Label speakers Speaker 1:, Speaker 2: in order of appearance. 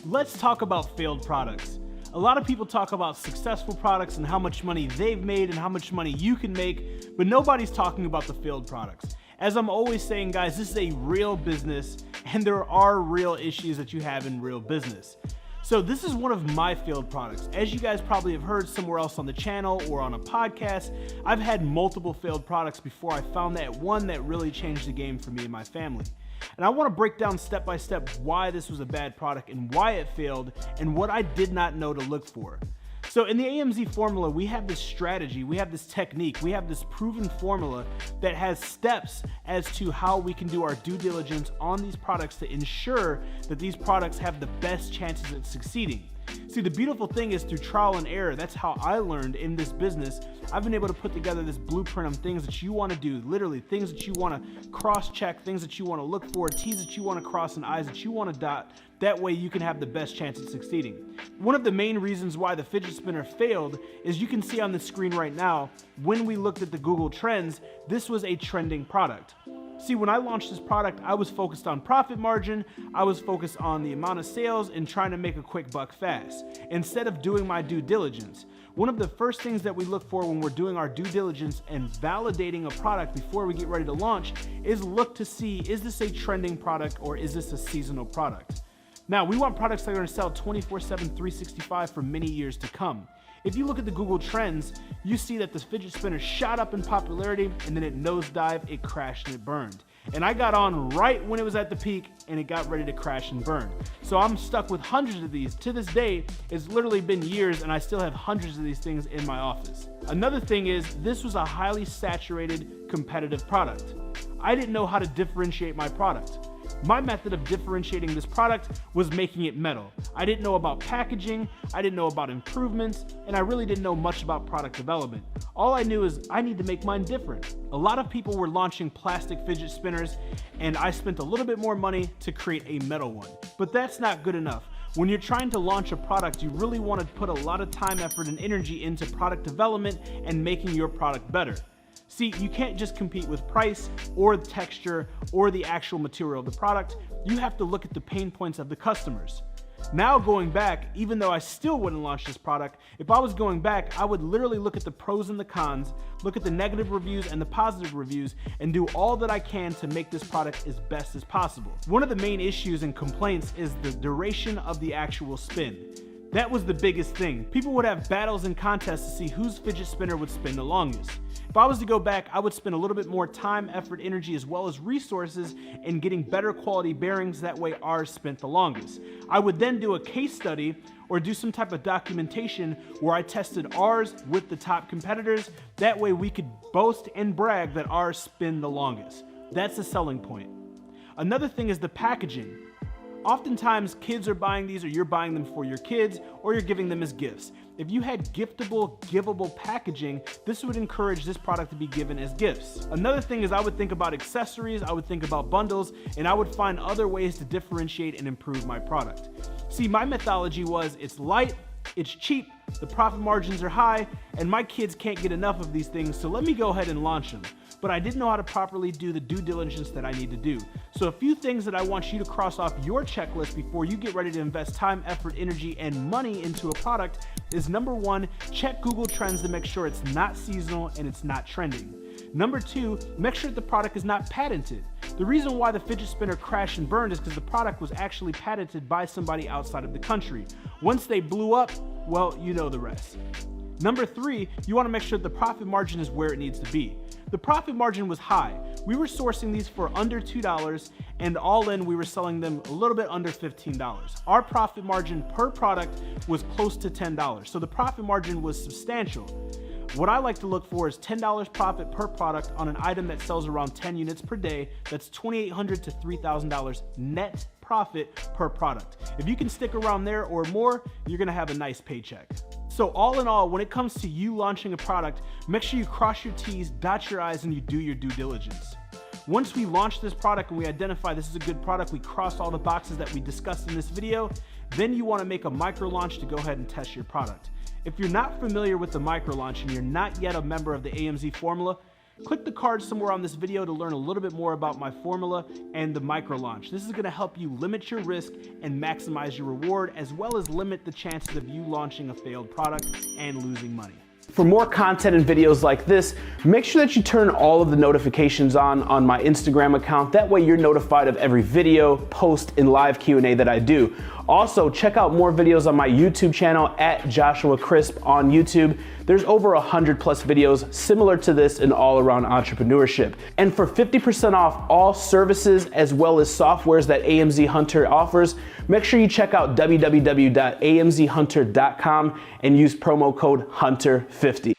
Speaker 1: Let's talk about failed products. A lot of people talk about successful products and how much money they've made and how much money you can make, but nobody's talking about the failed products. As I'm always saying, guys, this is a real business and there are real issues that you have in real business. So this is one of my failed products. As you guys probably have heard somewhere else on the channel or on a podcast, I've had multiple failed products before I found that one that really changed the game for me and my family. And I want to break down step by step why this was a bad product and why it failed and what I did not know to look for. So in the AMZ formula, we have this strategy, we have this technique, we have this proven formula that has steps as to how we can do our due diligence on these products to ensure that these products have the best chances at succeeding. See, the beautiful thing is through trial and error, that's how I learned in this business. I've been able to put together this blueprint on things that you want to do, literally things that you want to cross-check, things that you want to look for, T's that you want to cross and I's that you want to dot. That way you can have the best chance at succeeding. One of the main reasons why the fidget spinner failed is you can see on the screen right now, when we looked at the Google Trends, this was a trending product. See, when I launched this product, I was focused on profit margin, I was focused on the amount of sales and trying to make a quick buck fast, instead of doing my due diligence. One of the first things that we look for when we're doing our due diligence and validating a product before we get ready to launch is look to see, is this a trending product or is this a seasonal product? Now, we want products that are going to sell 24/7, 365 for many years to come. If you look at the Google Trends, you see that this fidget spinner shot up in popularity and then it nosedived, it crashed and it burned. And I got on right when it was at the peak and it got ready to crash and burn. So I'm stuck with hundreds of these. To this day, it's literally been years and I still have hundreds of these things in my office. Another thing is, this was a highly saturated, competitive product. I didn't know how to differentiate my product. My method of differentiating this product was making it metal. I didn't know about packaging, I didn't know about improvements, and I really didn't know much about product development. All I knew is I need to make mine different. A lot of people were launching plastic fidget spinners, and I spent a little bit more money to create a metal one. But that's not good enough. When you're trying to launch a product, you really want to put a lot of time, effort, and energy into product development and making your product better. See, you can't just compete with price or the texture or the actual material of the product. You have to look at the pain points of the customers. Now going back, even though I still wouldn't launch this product, if I was going back, I would literally look at the pros and the cons, look at the negative reviews and the positive reviews, and do all that I can to make this product as best as possible. One of the main issues and complaints is the duration of the actual spin. That was the biggest thing. People would have battles and contests to see whose fidget spinner would spin the longest. If I was to go back, I would spend a little bit more time, effort, energy, as well as resources in getting better quality bearings. That way ours spent the longest. I would then do a case study or do some type of documentation where I tested ours with the top competitors. That way we could boast and brag that ours spin the longest. That's the selling point. Another thing is the packaging. Oftentimes kids are buying these, or you're buying them for your kids, or you're giving them as gifts. If you had giftable, givable packaging, this would encourage this product to be given as gifts. Another thing is I would think about accessories, I would think about bundles, and I would find other ways to differentiate and improve my product. See, my methodology was it's light, it's cheap, the profit margins are high, and my kids can't get enough of these things, so let me go ahead and launch them. But I didn't know how to properly do the due diligence that I need to do. So a few things that I want you to cross off your checklist before you get ready to invest time, effort, energy, and money into a product is: number one, check Google Trends to make sure it's not seasonal and it's not trending. Number two, make sure that the product is not patented. The reason why the fidget spinner crashed and burned is because the product was actually patented by somebody outside of the country. Once they blew up, well, you know the rest. Number three, you want to make sure the profit margin is where it needs to be. The profit margin was high. We were sourcing these for under $2, and all in, we were selling them a little bit under $15. Our profit margin per product was close to $10, so the profit margin was substantial. What I like to look for is $10 profit per product on an item that sells around 10 units per day. That's $2,800 to $3,000 net profit per product. If you can stick around there or more, you're gonna have a nice paycheck. So all in all, when it comes to you launching a product, make sure you cross your T's, dot your I's, and you do your due diligence. Once we launch this product and we identify this is a good product, we cross all the boxes that we discussed in this video, then you want to make a micro launch to go ahead and test your product. If you're not familiar with the micro launch and you're not yet a member of the AMZ Formula, Click the card somewhere on this video to learn a little bit more about my formula and the micro launch. This is going to help you limit your risk and maximize your reward, as well as limit the chances of you launching a failed product and losing money. For more content and videos like this, make sure that you turn all of the notifications on my Instagram account. That way you're notified of every video, post, and live Q&A that I do. Also, check out more videos on my YouTube channel at Joshua Crisp on YouTube. There's over 100 plus videos similar to this in all around entrepreneurship. And for 50% off all services as well as softwares that AMZ Hunter offers, make sure you check out www.amzhunter.com and use promo code HUNTER50.